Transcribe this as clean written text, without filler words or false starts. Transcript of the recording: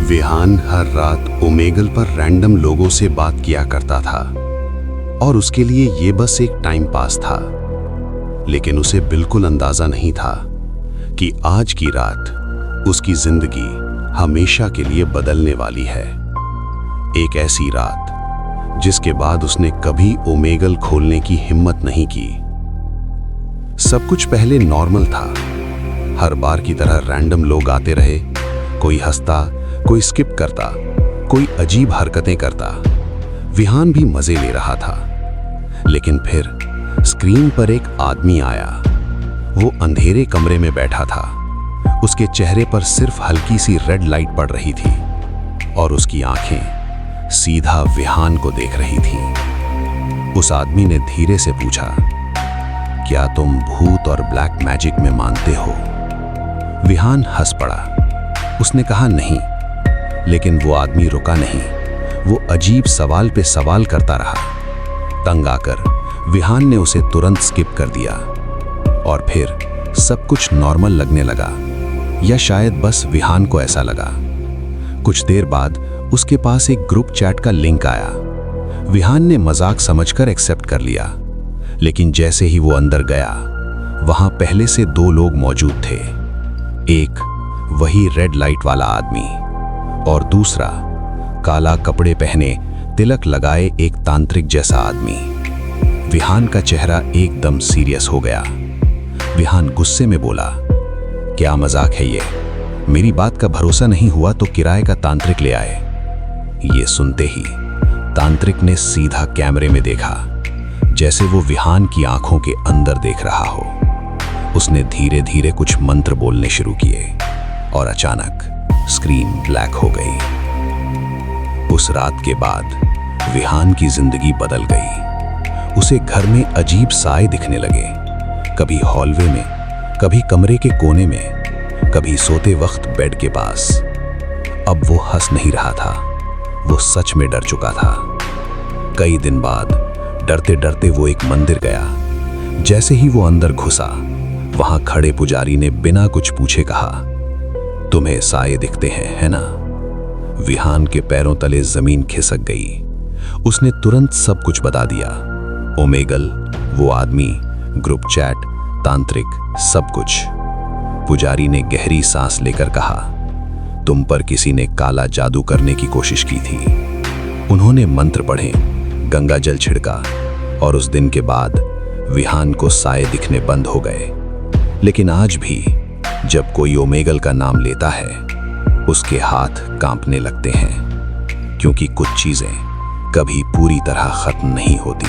विहान हर रात ओमेगल पर रैंडम लोगों से बात किया करता था और उसके लिए ये बस एक टाइम पास था। लेकिन उसे बिल्कुल अंदाजा नहीं था कि आज की रात उसकी जिंदगी हमेशा के लिए बदलने वाली है। एक ऐसी रात जिसके बाद उसने कभी ओमेगल खोलने की हिम्मत नहीं की। सब कुछ पहले नॉर्मल था। हर बार की तरह रैंडम लोग आते रहे, कोई हंसता, कोई स्किप करता, कोई अजीब हरकतें करता। विहान भी मजे ले रहा था। लेकिन फिर स्क्रीन पर एक आदमी आया। वो अंधेरे कमरे में बैठा था। उसके चेहरे पर सिर्फ हल्की सी रेड लाइट पड़ रही थी और उसकी आंखें सीधा विहान को देख रही थीं। उस आदमी ने धीरे से पूछा, क्या तुम भूत और ब्लैक मैजिक में मानते हो? विहान हंस पड़ा। उसने कहा नहीं। लेकिन वो आदमी रुका नहीं। वो अजीब सवाल पे सवाल करता रहा। तंग आकर विहान ने उसे तुरंत स्किप कर दिया और फिर सब कुछ नॉर्मल लगने लगा, या शायद बस विहान को ऐसा लगा। कुछ देर बाद उसके पास एक ग्रुप चैट का लिंक आया। विहान ने मजाक समझकर एक्सेप्ट कर लिया। लेकिन जैसे ही वो अंदर गया, वहां पहले से दो लोग मौजूद थे। एक वही रेड लाइट वाला आदमी और दूसरा काला कपड़े पहने तिलक लगाए एक तांत्रिक जैसा आदमी। विहान का चेहरा एकदम सीरियस हो गया। विहान गुस्से में बोला, क्या मजाक है ये? मेरी बात का भरोसा नहीं हुआ तो किराए का तांत्रिक ले आए। ये सुनते ही तांत्रिक ने सीधा कैमरे में देखा, जैसे वो विहान की आंखों के अंदर देख रहा हो। उसने धीरे धीरे कुछ मंत्र बोलने शुरू किए और अचानक स्क्रीन ब्लैक हो गई। उस रात के बाद विहान की जिंदगी बदल गई। उसे घर में अजीब साए दिखने लगे, कभी हॉलवे में, कभी कमरे के कोने में, कभी सोते वक्त बेड के पास। अब वो हंस नहीं रहा था, वो सच में डर चुका था। कई दिन बाद डरते डरते वो एक मंदिर गया। जैसे ही वो अंदर घुसा, वहां खड़े पुजारी ने बिना कुछ पूछे कहा, तुम्हें साए दिखते हैं, है ना? विहान के पैरों तले जमीन खिसक गई। उसने तुरंत सब कुछ बता दिया। ओमेगल, वो आदमी, ग्रुप चैट, तांत्रिक, सब कुछ। पुजारी ने गहरी सांस लेकर कहा, तुम पर किसी ने काला जादू करने की कोशिश की थी। उन्होंने मंत्र पढ़े, गंगा जल छिड़का और उस दिन के बाद विहान को साए दिखने बंद हो गए। लेकिन आज भी जब कोई ओमेगल का नाम लेता है, उसके हाथ कांपने लगते हैं, क्योंकि कुछ चीजें कभी पूरी तरह खत्म नहीं होती।